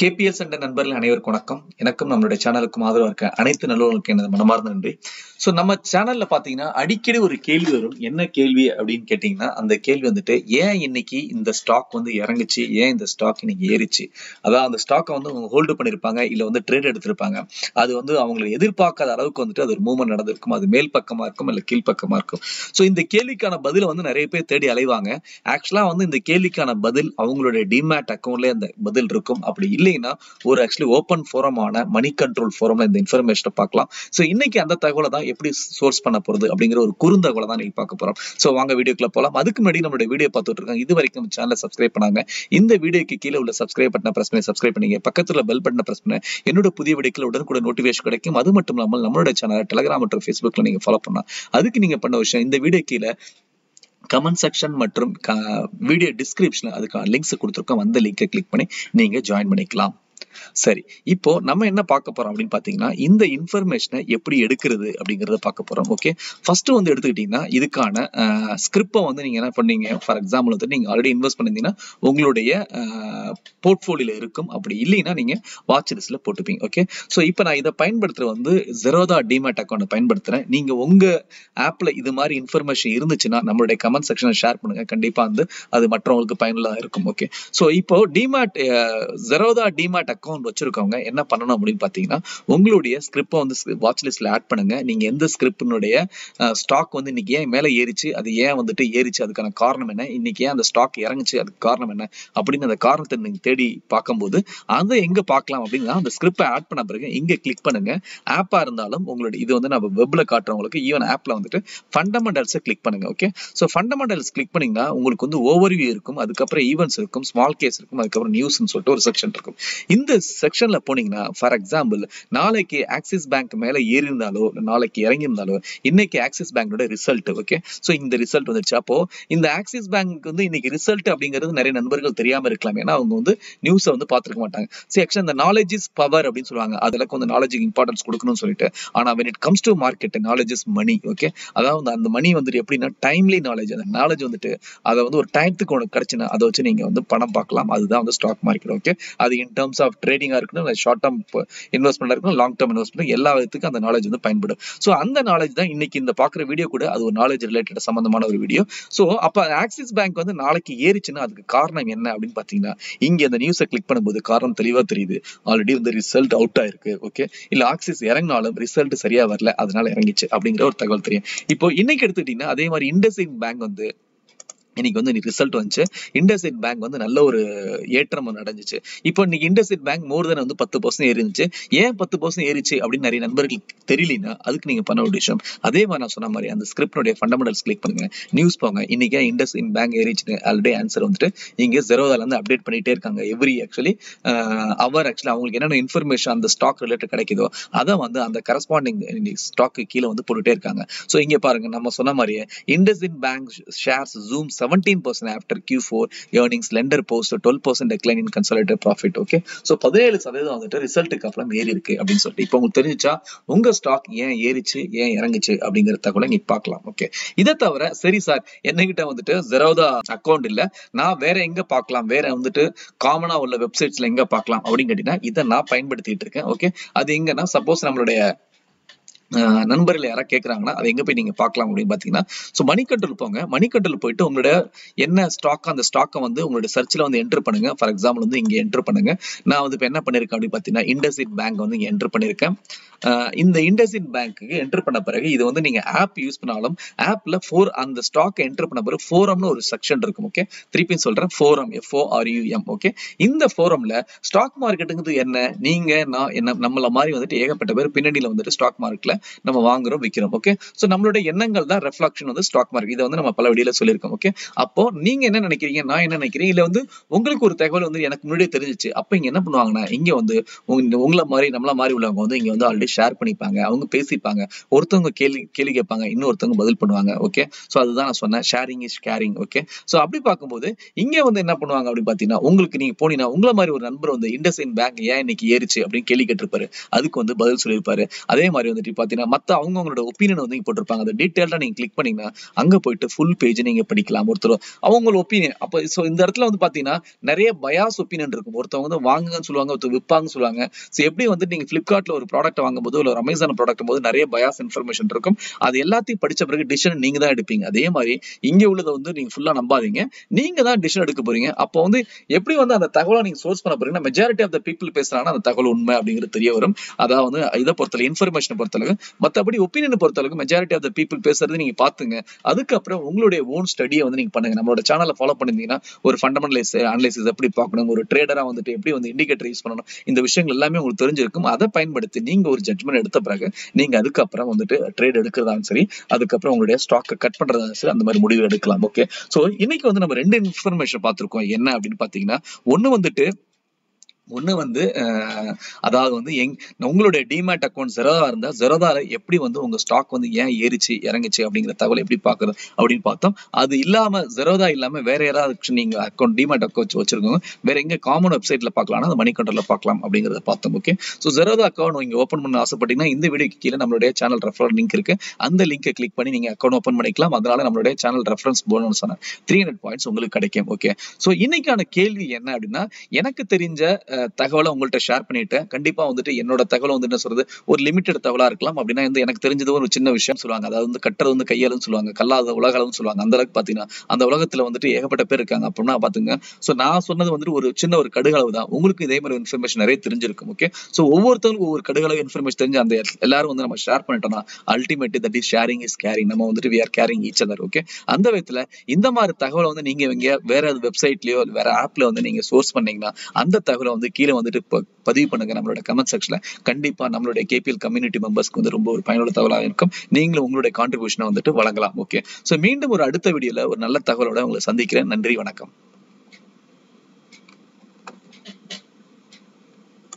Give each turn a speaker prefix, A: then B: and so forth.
A: KPL சண்டை நண்பர்கள் அனைவருக்கும் வணக்கம். எனக்கும் நம்மளுடைய சேனலுக்கும் ஆதரவு இருக்க அனைத்து நல்லவர்களுக்கும் எனது மனமார்ந்த நன்றி. ஸோ நம்ம சேனல்ல பாத்தீங்கன்னா அடிக்கடி ஒரு கேள்வி வரும். என்ன கேள்வி அப்படின்னு கேட்டீங்கன்னா, அந்த கேள்வி வந்துட்டு ஏன் இன்னைக்கு இந்த ஸ்டாக் வந்து இறங்குச்சு, ஏன் இந்த ஸ்டாக் இன்னைக்கு ஏறிச்சு. அதான் அந்த ஸ்டாக்கை வந்து அவங்க ஹோல்டு பண்ணிருப்பாங்க, இல்ல வந்து ட்ரேட் எடுத்திருப்பாங்க. அது வந்து அவங்களை எதிர்பார்க்காத அளவுக்கு வந்துட்டு அது ஒரு மூவ்மெண்ட் நடந்திருக்கும். அது மேல் பக்கமா இருக்கும், இல்ல கீழ் பக்கமா இருக்கும். ஸோ இந்த கேள்விக்கான பதில வந்து நிறைய பேர் தேடி அலைவாங்க. ஆக்சுவலா வந்து இந்த கேள்விக்கான பதில் அவங்களுடைய டிமேட் அக்கௌண்ட்ல அந்த பதில் இருக்கும். அப்படி இல்லைன்னா ஒரு ஆக்சுவலி ஓப்பன் ஃபோரமான மணி கண்ட்ரோல் ஃபோரம்ல இந்த இன்ஃபர்மேஷனை பார்க்கலாம். ஸோ இன்னைக்கு அந்த தகவலை தான் எப்படி சோர்ஸ் பண்ண போறது அப்படிங்கிற ஒரு குறுந்தகவலை தான் நீங்க பார்க்க போறோம். ஸோ வாங்க வீடியோக்குள்ள போலாம். அதுக்கு முன்னாடி நம்மளுடைய வீடியோ பார்த்துட்டு இருக்காங்க, இது வரைக்கும் நம்ம சேனலை சப்ஸ்கிரைப் பண்ணாங்க, இந்த வீடியோக்கு கீழே உள்ள சப்ஸ்கிரைப் பட்டனை பிரஸ் பண்ணி சப்ஸ்கிரைப் பண்ணீங்க, பக்கத்துல பெல் பட்டனை பிரஸ் பண்ண என்னோட புதிய வீடியோக்கள் உடனுக்குடன் நோட்டிஃபிகேஷன் கிடைக்கும். அது மட்டும் இல்லாமல் நம்மளோட சேனல் டெலிகிராம் மற்றும் ஃபேஸ்புக்ல நீங்க ஃபாலோ பண்ணலாம். அதுக்கு நீங்க பண்ண விஷயம், இந்த வீடியோ கீழே கமெண்ட் செக்ஷன் மற்றும் வீடியோ டிஸ்கிரிப்ஷன்ல அதுக்கான லிங்க்ஸ் கொடுத்துருக்கோம். அந்த லிங்கை கிளிக் பண்ணி நீங்க ஜாயின் பண்ணிக்கலாம். சரி, இப்போ நம்ம என்ன பார்க்க போறோம் அப்படின்னு பாத்தீங்கன்னா, இந்த இன்ஃபர்மேஷனை எப்படி எடுக்கிறது அப்படிங்கறத பார்க்க போறோம். ஓகே, ஃபர்ஸ்ட் வந்து எடுத்துக்கிட்டீங்கன்னா இதுக்கான ஸ்கிரிப்டை வந்து நீங்க என்ன பண்ணீங்க, ஃபார் எக்ஸாம்பிள் வந்து நீங்க ஆல்ரெடி இன்வெஸ்ட் பண்ணிருந்தீங்கன்னா உங்களுடைய போர்ட்ஃபோலியோல இருக்கும். அப்படி இல்லைன்னா நீங்க வாட்ச் லிஸ்ட்ல போட்டுப்பீங்க. ஓகே, ஸோ இப்போ நான் இதை பயன்படுத்துற வந்து ஜெரோதா டிமேட் அக்கௌண்ட் பயன்படுத்துறேன். நீங்க உங்க ஆப்ல இது மாதிரி இன்ஃபர்மேஷன் இருந்துச்சுன்னா நம்மளுடைய கமெண்ட் செக்ஷன்ல ஷேர் பண்ணுங்க. கண்டிப்பா வந்து அது மற்றவங்களுக்கு பயனுள்ளதா இருக்கும். ஓகே, ஸோ இப்போ டிமேட் ஜெரோதா டிமேட் அக்கௌண்ட் வச்சிருக்கவங்க என்ன பண்ணணும் அப்படின்னு பாத்தீங்கன்னா, உங்களுடைய ஸ்கிரிப்டை வந்து வாட்ச் லிஸ்ட்ல ஆட் பண்ணுங்க. நீங்க எந்த ஸ்கிரிப்டினுடைய ஸ்டாக் வந்து இன்னைக்கு ஏன் மேல ஏறிச்சு, அது ஏன் வந்துட்டு ஏறிச்சு, அதுக்கான காரணம் என்ன, இன்னைக்கு ஏன் அந்த ஸ்டாக் இறங்குச்சு, அதுக்கு காரணம் என்ன அப்படின்னு அந்த காரணத்தை நீங்க தேடி பார்க்கும்போது அதை எங்க பார்க்கலாம் அப்படின்னா, அந்த ஸ்கிரிப்டை ஆட் பண்ண பிறகு இங்க கிளிக் பண்ணுங்க. ஆப்பா இருந்தாலும் உங்களுடைய இது வந்து நம்ம வெப்ல காட்டுறவங்களுக்கு ஈவன் ஆப்ல வந்துட்டு ஃபண்டமெண்டல்ஸை கிளிக் பண்ணுங்க. ஓகே, ஸோ ஃபண்டமெண்டல்ஸ் கிளிக் பண்ணீங்கன்னா உங்களுக்கு வந்து ஓவர்வியூ இருக்கும், அதுக்கப்புறம் ஈவென்ட்ஸ் இருக்கும், ஸ்மால் கேஸ் இருக்கும், அதுக்கப்புறம் நியூஸ்ன்னு சொல்லிட்டு ஒரு செக்ஷன் இருக்கும். இந்த செக்ஷன்ல போனீங்கன்னா ஃபார் எக்ஸாம்பிள் நாளைக்கு ஆக்சிஸ் பேங்க் மேல ஏறி இருந்தாலோ நாளைக்கு இறங்கி இருந்தாலோ இன்னைக்கு ஆக்சிஸ் பேங்கோட ரிசல்ட். ஓகே, சோ இந்த ரிசல்ட் வந்துச்சு. அப்போ இந்த ஆக்சிஸ் பேங்க் வந்து இன்னைக்கு ரிசல்ட் அப்படிங்கிறது நிறைய நண்பர்கள் தெரியாம இருக்கலாம், ஏன்னா அவங்க வந்து நியூஸை வந்து பார்த்துருக்க மாட்டாங்க. சரி, ஆக்சுவலா இந்த நாலேஜ் இஸ் பவர் அப்படின்னு சொல்லுவாங்க, அதுல கொஞ்சம் நாலேஜுக்கு இம்பார்ட்டன்ஸ் கொடுக்கணும்னு சொல்லிட்டு. ஆனா when it comes to market, knowledge is money. Okay, அதாவது அந்த மணி வந்துட்டு எப்படின்னா டைம்லி நாலேஜ். அந்த நாலேஜ் வந்துட்டு அதை வந்து ஒரு டைத்துக்கு உனக்கு கிடைச்சுன்னா அதை வச்சு நீங்க வந்து பணம் பார்க்கலாம். அதுதான் வந்து ஸ்டாக் மார்க்கெட். ஓகே, அது இன் டர்ம்ஸ் ஆஃப் ட்ரேடிங்கா இருக்கணும், ஷார்ட் டர்ம் இன்வெஸ்ட்மெண்ட் இருக்கணும், லாங் டர்ம் இன்வெஸ்ட்மெண்ட், எல்லா விதத்துக்கும் அந்த நாலேஜ் வந்து பயன்படும். சோ அந்த நாலேஜ் தான் இன்னைக்கு இந்த பாக்குற வீடியோ கூட அது ஒரு நாலேஜ் ரிலேட்டட் சம்பந்தமான ஒரு வீடியோ. சோ அப்ப ஆக்சிஸ் பேங்க் வந்து நாளைக்கு ஏறிச்சுன்னா அதுக்கு காரணம் என்ன அப்படின்னு பாத்தீங்கன்னா, இங்க இந்த நியூஸை கிளிக் பண்ணும்போது காரணம் தெளிவா தெரியுது. ஆல்ரெடி வந்து ரிசல்ட் அவுட் ஆயிருக்கு. ஓகே, இல்ல ஆக்சிஸ் இறங்கினாலும் ரிசல்ட் சரியா வரல, அதனால இறங்கிச்சு அப்படிங்கிற ஒரு தகவல் தெரியும். இப்போ இன்னைக்கு எடுத்துக்கிட்டீங்கன்னா அதே மாதிரி இண்டஸ்இண்ட் பேங்க் வந்து இன்னைக்கு வந்து ரிசல்ட் வந்துச்சு. இண்டஸ்இண்ட் பேங்க் வந்து நல்ல ஒரு ஏற்றம் நடந்துச்சு. இப்போ இன்னைக்கு இண்டஸ்இண்ட் பேங்க் மோர் தென் வந்து 10% ஏறிச்சு. ஏன் 10% ஏறிச்சு அப்படின்னு நிறைய நண்பர்களுக்கு தெரியலனா அதுக்கு நீங்க பண்ண ஒரு விஷயம், அதே மாதிரி நான் சொன்ன மாதிரி அந்த ஸ்கிரிப்டோட ஃபண்டமெண்டல்ஸ் கிளிக் பண்ணுங்க, நியூஸ் போங்க. இன்னைக்கு இண்டஸ்இண்ட் பேங்க் ஏறிச்சுன்னு ஆல்ரெடி ஆன்சர் வந்துட்டு இங்க ஜெரோதால இருந்து அப்டேட் பண்ணிட்டே இருக்காங்க. எவ்ரி ஆக்சுவலி அவர் ஆக்சுவலி அவங்களுக்கு என்னென்ன இன்ஃபர்மேஷன் அந்த ஸ்டாக் ரிலேட்டட் கிடைக்குதோ அதை வந்து அந்த கரஸ்பாண்டிங் ஸ்டாக்கு கீழே வந்து போட்டுட்டே இருக்காங்க. ஸோ இங்க பாருங்க, நம்ம சொன்ன மாதிரியே IndusInd bank shares zoom 17% after Q4 earnings, lender post 12% decline in consolidated profit. Okay, so 17% வந்துட்டு ரிசல்ட்டுக்கு அப்புறம் ஏறி இருக்கு அப்படின்னு சொல்லிட்டு இப்போ உங்களுக்கு தெரிஞ்சுச்சா உங்க ஸ்டாக் ஏன் ஏறிச்சு ஏன் இறங்குச்சு அப்படிங்கிற தகவலை நீங்க பார்க்கலாம். ஓகே, இதை தவிர சரி சார் என்கிட்ட வந்துட்டு ஜெரோதா அக்கௌண்ட் இல்ல, நான் வேற எங்க பார்க்கலாம், வேற வந்துட்டு காமனா உள்ள வெப்சைட்ஸ்ல எங்க பார்க்கலாம் அப்படின்னு கேட்டீங்கன்னா இதை நான் பயன்படுத்திட்டு இருக்கேன். ஓகே, அது எங்கன்னா சப்போஸ் நம்மளுடைய நண்பர்கள் யாராவது கேட்கறாங்கன்னா அதை எங்க போய் நீங்க பார்க்கலாம் அப்படின்னு பாத்தீங்கன்னா, சோ மணி கண்ட்ரோல் போங்க. மணி கண்ட்ரோல் போயிட்டு உங்களோட என்ன ஸ்டாக் அந்த ஸ்டாக்கை வந்து உங்களோட சர்ச்ல வந்து என்டர் பண்ணுங்க. ஃபார் எக்ஸாம்பிள் வந்து இங்க என்டர் பண்ணுங்க. நான் வந்து இப்ப என்ன பண்ணிருக்கேன் அப்படின்னு பாத்தீங்கன்னா இண்டஸ்இண்ட் பேங்க் வந்து இங்க என்டர் பண்ணிருக்கேன். இந்த இண்டஸ்இண்ட் பேங்க்கு என்டர் பண்ண பிறகு இது வந்து நீங்க ஆப் யூஸ் பண்ணாலும் ஆப்ல அந்த ஸ்டாக் என்டர் பண்ண பிறகு ஃபோரம்னு ஒரு செக்ஷன் இருக்கும். ஓகே, திருப்பி சொல்றேன், ஃபோரம் FORUM. ஓகே, இந்த ஃபோரம்ல ஸ்டாக் மார்க்கெட்டுங்கிறது என்ன, நீங்க நான் என்ன நம்மள மாதிரி வந்துட்டு ஏகப்பட்ட பேர் பின்னணியில வந்துட்டு ஸ்டாக் மார்க்கெட்ல நம்ம வாங்குறோம் விக்கிறோம். ஓகே, சோ நம்மளுடைய எண்ணங்கள் தான் ரெஃப்ளெக்ஷன் வந்து ஸ்டாக் மார்க்கெட். இதை வந்து நம்ம பல வீடியோல சொல்லியிருக்கோம். ஓகே, அப்போ நீங்க என்ன நினைக்கிறீங்க, நான் என்ன நினைக்கிறேன், இல்ல வந்து உங்களுக்கு ஒரு தகவல் வந்து எனக்கு முன்னாடியே தெரிஞ்சிச்சு. அப்ப இங்க என்ன பண்ணுவாங்கன்னா இங்க வந்து உங்களை மாதிரி நம்மள மாதிரி உள்ளவங்க வந்து இங்க வந்து ஆல்ரெடி ஷேர் பண்ணிப்பாங்க, அவங்க பேசிப்பாங்க, ஒருத்தவங்க கேள்வி கேட்பாங்க, இன்னொருத்தவங்க பதில் பண்ணுவாங்க. ஓகே, சோ அதுதான் நான் சொன்னேன், sharing is caring. Okay, so அப்படி பார்க்கும்போது இங்க வந்து என்ன பண்ணுவாங்க அப்படின்னு பாத்தீங்கன்னா, உங்களுக்கு நீங்க போனீங்கன்னா உங்களை மாதிரி ஒரு நண்பர் வந்து இண்டஸ்இண்ட் பேங்க் ஏன் இன்னைக்கு ஏறிச்சு அப்படின்னு கேள்வி கேட்டிருப்பாரு, அதுக்கு வந்து பதில் சொல்லியிருப்பாரு. அதே மாதிரி வந்துட்டு பாத்தீங்கன்னா மத்த அவங்களோட ஒப்பீனியன் வந்து இங்க போட்டிருப்பாங்க. அதை டீடைல்டா நீங்க கிளிக் பண்ணீங்கன்னா அங்க போயிட்டு ஃபுல் பேஜ் நீங்க படிக்கலாம். ஒருத்தர் அவங்களோட ஒப்பீனியன் அப்ப சோ இந்த இடத்துல வந்து பாத்தீங்கன்னா நிறைய பயாஸ் ஒப்பீனியன் இருக்கும். ஒருத்தவங்க வந்து வாங்குங்கன்னு சொல்லுவாங்க, ஒருத்தர் விற்பாங்கன்னு சொல்லுவாங்க. சோ எப்படி வந்து நீங்க பிளிப்கார்ட்ல ஒரு ப்ராடக்ட் வாங்கும்போது இல்ல ஒரு அமேசான் ப்ராடக்ட் போது நிறைய பயாஸ் இன்ஃபர்மேஷன் இருக்கும். அது எல்லாத்தையும் படிச்ச பிறகு டிசிஷன் நீங்க தான் எடுப்பீங்க. அதே மாதிரி இங்க உள்ளதை வந்து நீங்க ஃபுல்லா நம்பாதீங்க. நீங்க தான் டிசிஷன் எடுக்க போறீங்க. அப்போ வந்து எப்படி வந்து அந்த தகவலை நீங்க சோர்ஸ் பண்ண போறீங்கன்னா மெஜாரிட்டி ஆஃப் த பீப்புள் பேசுறாங்கன்னா அந்த தகவல் உண்மை அப்படிங்கிறது தெரிய வரும். அதாவது இதை பொறுத்தளவு இன்ஃபர்மேஷன் பொறுத்தளவு மற்றபடி ஒப்பீனியன் பொறுத்தளவுக்கு மெஜாரிட்டி ஆஃப் த பீப்புள் பேசுறது நீங்க பாத்துங்க. அதுக்கப்புறம் உங்களுடைய ஓன் ஸ்டடியை வந்து நீங்க பண்ணுங்க. நம்மளோட சேனலை ஃபாலோ பண்ணிருந்தீங்கன்னா ஒரு ஃபண்டமெண்டல் அனலைசிஸ் எப்படி பார்க்கணும், ஒரு ட்ரேடரா வந்துட்டு எப்படி வந்து இண்டிகேட்டர் யூஸ் பண்ணணும், இந்த விஷயங்கள் எல்லாமே உங்களுக்கு தெரிஞ்சிருக்கும். அதை பயன்படுத்தி நீங்க ஒரு ஜட்மெண்ட் எடுத்த பிறகு நீங்க அதுக்கப்புறம் வந்துட்டு ட்ரேட் எடுக்கிறதாலும் சரி, அதுக்கப்புறம் உங்களுடைய ஸ்டாக்கை கட் பண்றதாலும் சரி, அந்த மாதிரி முடிவு எடுக்கலாம். ஓகே, சோ இன்னைக்கு வந்து நம்ம ரெண்டு இன்ஃபர்மேஷன் பார்த்திருக்கோம். என்ன அப்படின்னு பாத்தீங்கன்னா ஒண்ணு வந்து அதாவது வந்து உங்களுடைய டிமேட் அக்கௌண்ட் ஜெரோதா இருந்தா ஜெரோதால எப்படி வந்து உங்க ஸ்டாக் வந்து ஏன் ஏறிச்சு இறங்குச்சு அப்படிங்கிற தகவல் எப்படி பாக்குறது அப்படின்னு பார்த்தோம். அது இல்லாம ஜெரோதா இல்லாம வேற யாராவது நீங்க அக்கௌண்ட் டிமேட் அக்கௌண்ட் வச்சிருக்கோங்க வேற எங்க காமன் வெப்சைட்ல பார்க்கலாம், அது மணி கண்ட்ரோல்ல பார்க்கலாம் அப்படிங்கறத பார்த்தோம். ஓகே, சோ ஜெரோதா அக்கௌண்ட் நீங்க ஓபன் பண்ண ஆசைப்பட்டீங்கன்னா இந்த வீடியோக்கு கீழே நம்மளுடைய சேனல் ரெஃபரல் லிங்க் இருக்கு. அந்த லிங்கை கிளிக் பண்ணி நீங்க அக்கௌண்ட் ஓபன் பண்ணிக்கலாம். அதனால நம்மளுடைய சேனல் ரெஃபரன்ஸ் போனஸ் 300 பாயிண்ட்ஸ் உங்களுக்கு கிடைக்கும். ஓகே, சோ இன்னைக்கான கேள்வி என்ன அப்படின்னா, எனக்கு தெரிஞ்ச தகவலை உங்கள்கிட்ட ஷேர் பண்ணிட்டேன். கண்டிப்பா வந்துட்டு என்னோட தகவலை வந்து என்ன சொல்றது ஒரு லிமிடெட் தகவலா இருக்கலாம். அப்படின்னா வந்து எனக்கு தெரிஞ்சது ஒரு சின்ன விஷயம் சொல்லுவாங்க. அதாவது வந்து கட்டுறது வந்து கையாலும் சொல்லுவாங்க, கல்லாத உலகளவும் சொல்லுவாங்க. அந்த அளவுக்கு பாத்தீங்கன்னா அந்த உலகத்துல வந்துட்டு ஏகப்பட்ட பேர் இருக்காங்க அப்படின்னா பாத்துங்க. சோ நான் சொன்னது வந்துட்டு ஒரு சின்ன ஒரு கடுகளவு தான். உங்களுக்கு இதே மாதிரி இன்ஃபர்மேஷன் நிறைய தெரிஞ்சிருக்கும். ஓகே, சோ ஒவ்வொருத்தருக்கும் ஒவ்வொரு கடுகளவு இன்ஃபர்மேஷன் தெரிஞ்சு அந்த எல்லாரும் வந்து நம்ம ஷேர் பண்ணிட்டோம்னா ultimate that is sharing is caring. நம்ம வந்துட்டு we are carrying each other. Okay, அந்த விதத்துல இந்த மாதிரி தகவலை வந்து நீங்க இங்க வேற வெப்சைட்லயோ வேற ஆப்ல வந்து நீங்க சோர்ஸ் பண்ணீங்கன்னா அந்த தகவலை வந்து கீழே வந்துட்டு பதிவு பண்ணுங்க நம்மளோட கமெண்ட் செக்ஷன்ல. கண்டிப்பா நம்மளுடைய கேபிஎல் கம்யூனிட்டி மெம்பர்ஸ்க்கு வந்து ரொம்ப ஒரு பயனுள்ள தகவலாக இருக்கும். நீங்களும் உங்களுடைய கான்ட்ரிபியூஷனை வந்துட்டு வழங்கலாம். ஓகே, சோ மீண்டும் ஒரு அடுத்த வீடியோல ஒரு நல்ல தகவலோட உங்களை சந்திக்கிறேன். நன்றி, வணக்கம்.